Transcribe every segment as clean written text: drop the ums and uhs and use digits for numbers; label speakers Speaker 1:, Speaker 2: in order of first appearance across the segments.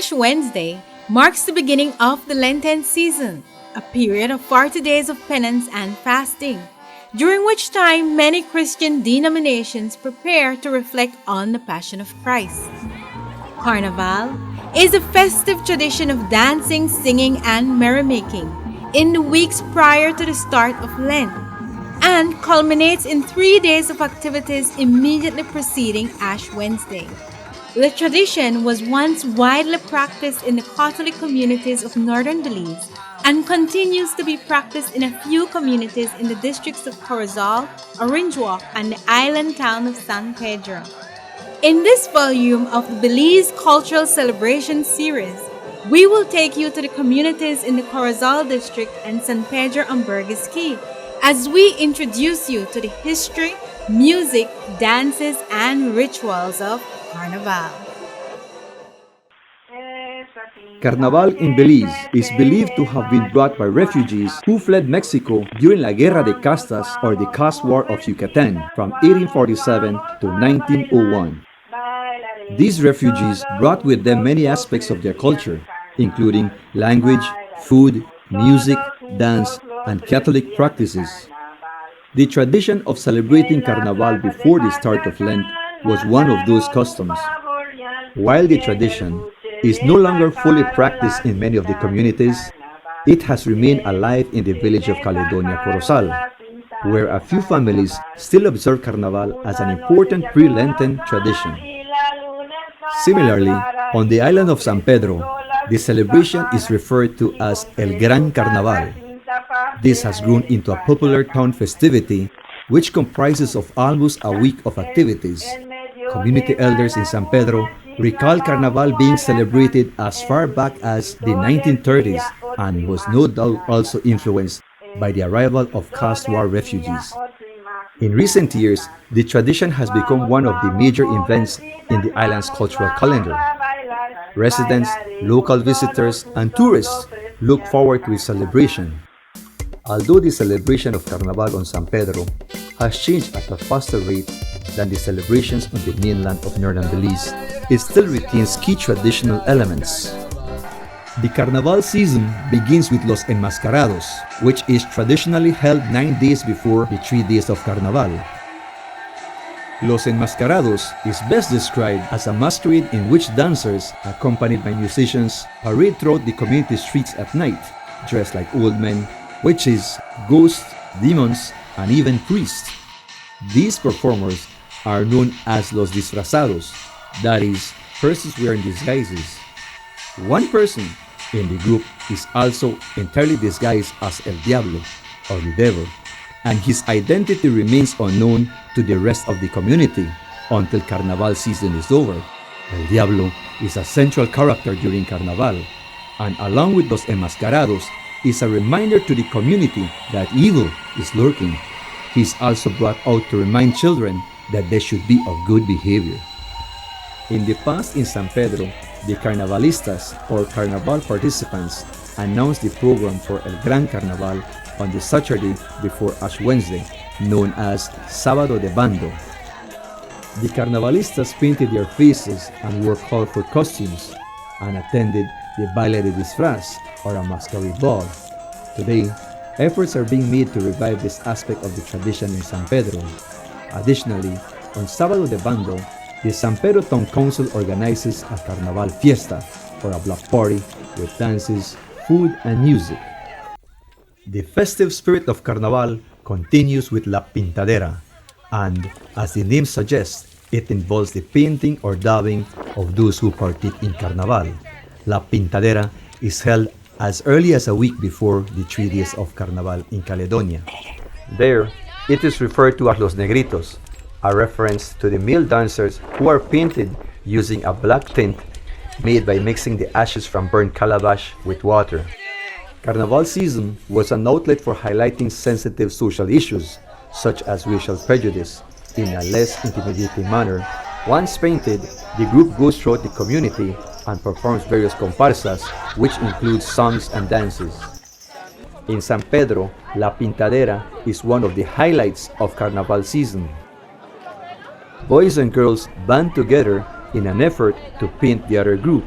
Speaker 1: Ash Wednesday marks the beginning of the Lenten season, a period of 40 days of penance and fasting, during which time many Christian denominations prepare to reflect on the Passion of Christ. Carnival is a festive tradition of dancing, singing, and merrymaking in the weeks prior to the start of Lent, and culminates in 3 days of activities immediately preceding Ash Wednesday. The tradition was once widely practiced in the Catholic communities of northern Belize and continues to be practiced in a few communities in the districts of Corozal, Orange Walk, and the island town of San Pedro. In this volume of the Belize Cultural Celebration series, we will take you to the communities in the Corozal district and San Pedro Ambergues Key as we introduce you to the history, music, dances, and rituals of Carnival.
Speaker 2: Carnaval in Belize is believed to have been brought by refugees who fled Mexico during La Guerra de Castas or the Caste War of Yucatan from 1847 to 1901. These refugees brought with them many aspects of their culture, including language, food, music, dance, and Catholic practices. The tradition of celebrating Carnaval before the start of Lent was one of those customs. While the tradition is no longer fully practiced in many of the communities, it has remained alive in the village of Caledonia, Corozal, where a few families still observe Carnaval as an important pre-Lenten tradition. Similarly, on the island of San Pedro, the celebration is referred to as El Gran Carnaval. This has grown into a popular town festivity which comprises of almost a week of activities. Community elders in San Pedro recall Carnaval being celebrated as far back as the 1930s and was no doubt also influenced by the arrival of Caste War refugees. In recent years, the tradition has become one of the major events in the island's cultural calendar. Residents, local visitors, and tourists look forward to its celebration. Although the celebration of Carnaval on San Pedro has changed at a faster rate than the celebrations on the mainland of northern Belize, it still retains key traditional elements. The Carnaval season begins with Los Enmascarados, which is traditionally held 9 days before the 3 days of Carnaval. Los Enmascarados is best described as a masquerade in which dancers, accompanied by musicians, parade throughout the community streets at night, dressed like old men, witches, ghosts, demons, and even priests. These performers are known as Los Disfrazados, that is, persons wearing disguises. One person in the group is also entirely disguised as El Diablo, or the devil, and his identity remains unknown to the rest of the community until Carnaval season is over. El Diablo is a central character during Carnaval, and along with Los Enmascarados, is a reminder to the community that evil is lurking. He is also brought out to remind children that they should be of good behavior. In the past in San Pedro, the Carnavalistas or Carnaval participants announced the program for El Gran Carnaval on the Saturday before Ash Wednesday, known as Sábado de Bando. The Carnavalistas painted their faces and wore colorful costumes and attended the Baile de Disfraz, or a masquerade ball. Today, efforts are being made to revive this aspect of the tradition in San Pedro. Additionally, on Sábado de Bando, the San Pedro Town Council organizes a Carnaval Fiesta, or a block party with dances, food, and music. The festive spirit of Carnaval continues with La Pintadera, and as the name suggests, it involves the painting or dabbing of those who partake in Carnaval. La Pintadera is held as early as a week before the 3 days of Carnaval in Caledonia. There, it is referred to as Los Negritos, a reference to the male dancers who are painted using a black tint made by mixing the ashes from burnt calabash with water. Carnaval season was an outlet for highlighting sensitive social issues, such as racial prejudice, in a less intimidating manner. Once painted, the group goes throughout the community and performs various comparsas, which includes songs and dances. In San Pedro, La Pintadera is one of the highlights of Carnaval season. Boys and girls band together in an effort to paint the other group.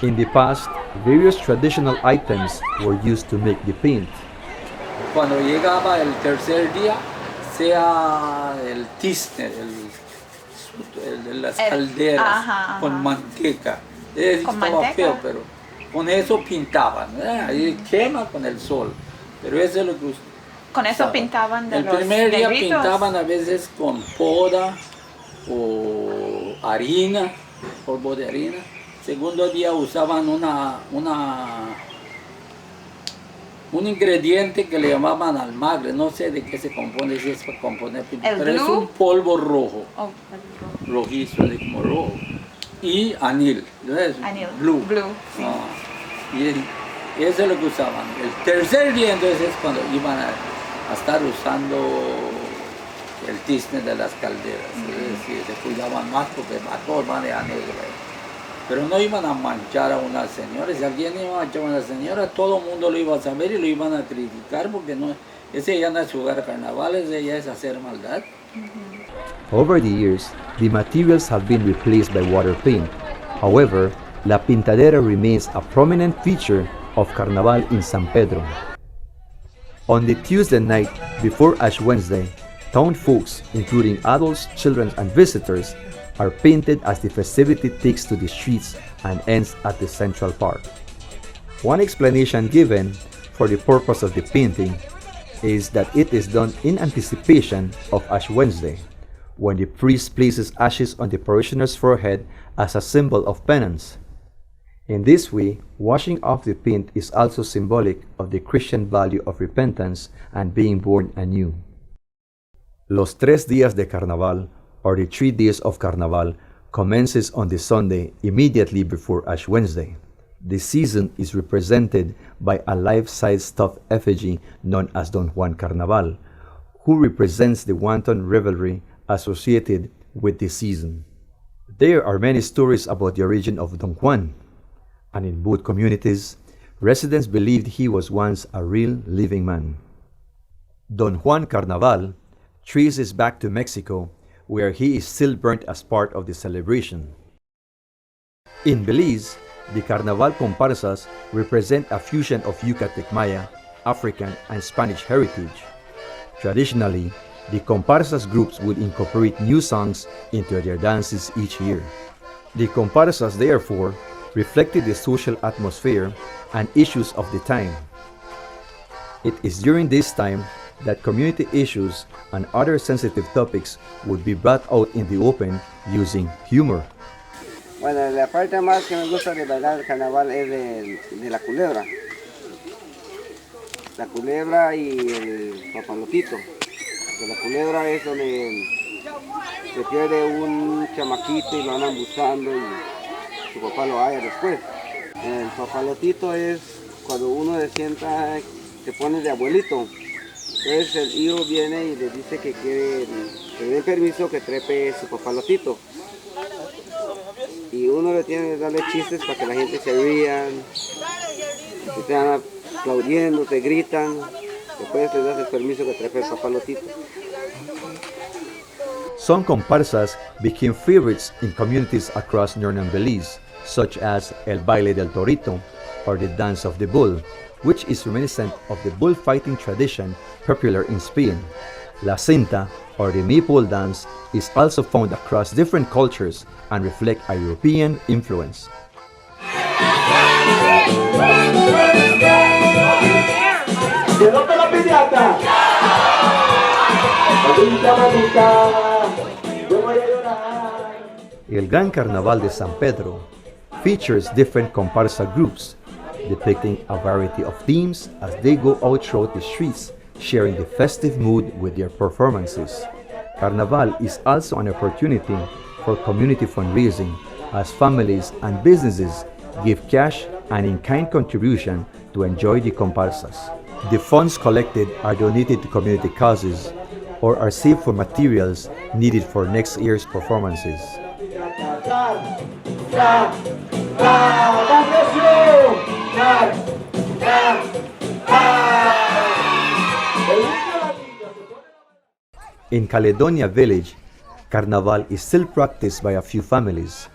Speaker 2: In the past, various traditional items were used to make the paint.
Speaker 3: Cuando llegaba el tercer día, sea el tizne, el de las calderas,
Speaker 4: ajá.
Speaker 3: con manteca.
Speaker 4: ¿Con
Speaker 3: Estaba
Speaker 4: manteca?
Speaker 3: feo, pero con eso pintaban, ahí quema con el sol. Pero eso es lo que
Speaker 4: Con eso
Speaker 3: usaba.
Speaker 4: pintaban de
Speaker 3: El
Speaker 4: los
Speaker 3: primer día
Speaker 4: negritos.
Speaker 3: pintaban a veces con poda o harina, polvo de harina. Segundo día usaban un ingrediente que le llamaban almagre, no sé de qué se compone, si es para componer pintura, pero es un polvo rojo,
Speaker 4: Oh,
Speaker 3: rojizo, de como rojo, y anil, ¿no es?
Speaker 4: anil.
Speaker 3: Blue.
Speaker 4: Sí.
Speaker 3: Y eso es lo que usaban. El tercer día entonces es cuando iban a estar usando el tizne de las calderas, es decir, se cuidaban más porque a todos van de negro. Pero no iban a manchar a una señora. Si alguien iba a manchar a una señora, todo el mundo lo iba a saber y lo iban a criticar porque no, ese ya no es jugar carnaval, ese ya es hacer maldad.
Speaker 2: Over the years, the materials have been replaced by water paint. However, la Pintadera remains a prominent feature of Carnaval in San Pedro. On the Tuesday night before Ash Wednesday, town folks, including adults, children, and visitors, are painted as the festivity takes to the streets and ends at the Central Park. One explanation given for the purpose of the painting is that it is done in anticipation of Ash Wednesday, when the priest places ashes on the parishioner's forehead as a symbol of penance. In this way, washing off the paint is also symbolic of the Christian value of repentance and being born anew. Los 3 días de Carnaval, or the 3 days of Carnaval, commences on the Sunday immediately before Ash Wednesday. The season is represented by a life-size stuffed effigy known as Don Juan Carnaval, who represents the wanton revelry associated with the season. There are many stories about the origin of Don Juan, and in both communities, residents believed he was once a real living man. Don Juan Carnaval traces back to Mexico, where he is still burnt as part of the celebration. In Belize, the Carnaval Comparsas represent a fusion of Yucatec Maya, African, and Spanish heritage. Traditionally, the Comparsas groups would incorporate new songs into their dances each year. The Comparsas, therefore, reflected the social atmosphere and issues of the time. It is during this time that community issues and other sensitive topics would be brought out in the open using humor.
Speaker 5: Bueno, la parte más que me gusta de bailar el carnaval es de la culebra. La culebra y el papalotito. De la culebra es donde se pierde un chamaquito y lo andan buscando y su papá lo halla después. El papalotito es cuando uno se sienta, se pone de abuelito. Entonces el hijo viene y le dice que quiere, que le den permiso que trepe su papalotito. Y uno le tiene que darle chistes para que la gente se rían, que te van aplaudiendo, te gritan, después te das el permiso que trepe el papalotito.
Speaker 2: Some comparsas became favorites in communities across northern Belize, such as El Baile del Torito, or the Dance of the Bull, which is reminiscent of the bullfighting tradition popular in Spain. La Cinta, or the Maypole dance, is also found across different cultures and reflect a European influence. El Gran Carnaval de San Pedro features different comparsa groups, depicting a variety of themes as they go out throughout the streets, sharing the festive mood with their performances. Carnaval is also an opportunity for community fundraising, as families and businesses give cash and in-kind contribution to enjoy the comparsas. The funds collected are donated to community causes or are saved for materials needed for next year's performances. In Caledonia Village, Carnaval is still practiced by a few families.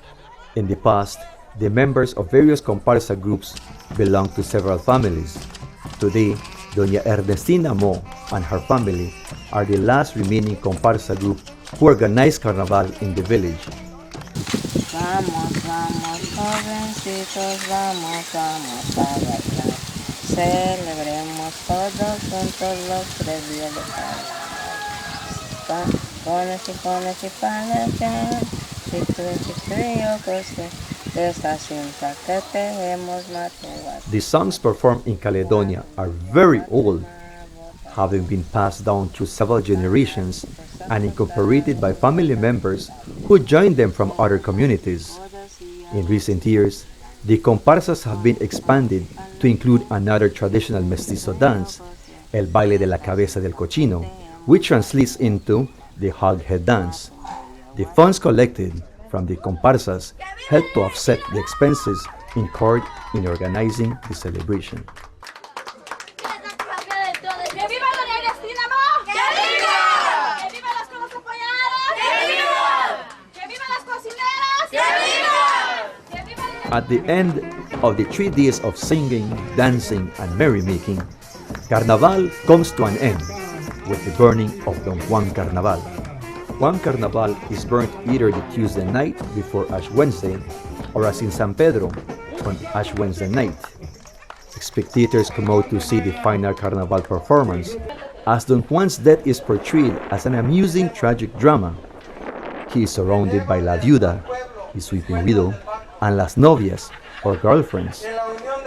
Speaker 2: In the past, The members of various comparsa groups belong to several families. Today, Doña Ernestina Mo and her family are the last remaining comparsa group who organize Carnaval in the village.
Speaker 4: Vamos, vamos, jovencitos, vamos, vamos a bailar. Celebremos todos juntos los 3 días de Carnaval. Pones y panes, si tú y yo, de esta cinta que tenemos matemáticas.
Speaker 2: The songs performed in Caledonia are very old, having been passed down through several generations and incorporated by family members who joined them from other communities. In recent years, the comparsas have been expanded to include another traditional mestizo dance, el baile de la cabeza del cochino, which translates into the hog head dance. The funds collected from the comparsas help to offset the expenses incurred in organizing the celebration.
Speaker 6: ¡Que viva Doña Ernestina Mo! ¡Que viva! ¡Que viva las colas apoyadas! ¡Que viva! ¡Que viva las cocineras! ¡Que viva! ¡Que viva!
Speaker 2: At the end of the 3 days of singing, dancing, and merrymaking, Carnaval comes to an end with the burning of Don Juan Carnaval. Juan Carnaval is burnt either the Tuesday night before Ash Wednesday or as in San Pedro on Ash Wednesday night. Spectators come out to see the final Carnaval performance as Don Juan's death is portrayed as an amusing tragic drama. He is surrounded by La Viuda, his weeping widow, and Las Novias, or girlfriends,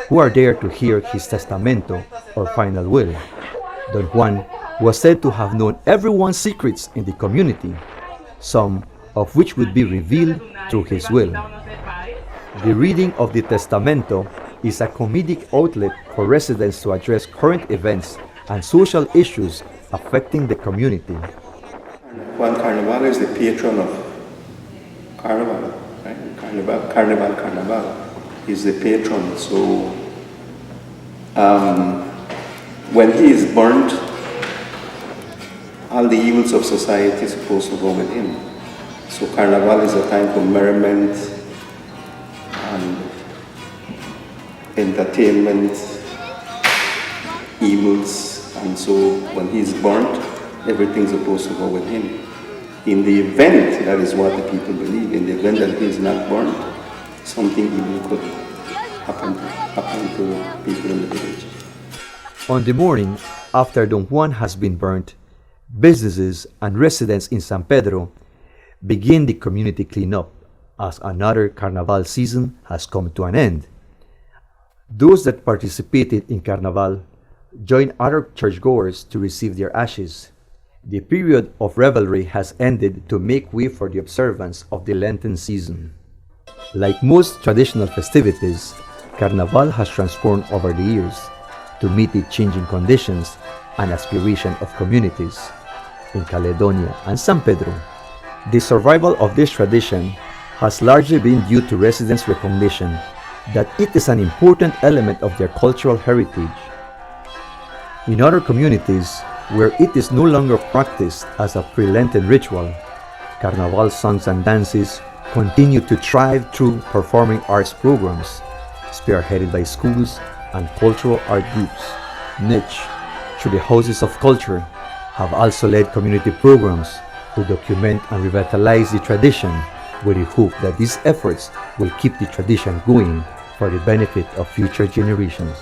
Speaker 2: who are there to hear his testamento, or final will. Don Juan was said to have known everyone's secrets in the community, some of which would be revealed through his will. The reading of the testamento is a comedic outlet for residents to address current events and social issues affecting the community.
Speaker 7: Juan Carnaval is the patron of Carnival, right? Carnival. He's the patron. So when he is burnt, all the evils of society is supposed to go with him. So Carnival is a time for merriment and entertainment, evils, and so when he's burnt, everything's supposed to go with him. In the event, that is what the people believe, in the event that he is not burnt, something evil could happen to people in the village.
Speaker 2: On the morning after Don Juan has been burnt, businesses and residents in San Pedro begin the community cleanup as another Carnaval season has come to an end. Those that participated in Carnaval join other churchgoers to receive their ashes. The period of revelry has ended to make way for the observance of the Lenten season. Like most traditional festivities, Carnaval has transformed over the years to meet the changing conditions and aspiration of communities. In Caledonia and San Pedro, the survival of this tradition has largely been due to residents' recognition that it is an important element of their cultural heritage. In other communities, where it is no longer practiced as a pre-Lenten ritual, Carnaval songs and dances continue to thrive through performing arts programs, spearheaded by schools and cultural art groups. NICH, through the Houses of Culture, have also led community programs to document and revitalize the tradition with the hope that these efforts will keep the tradition going for the benefit of future generations.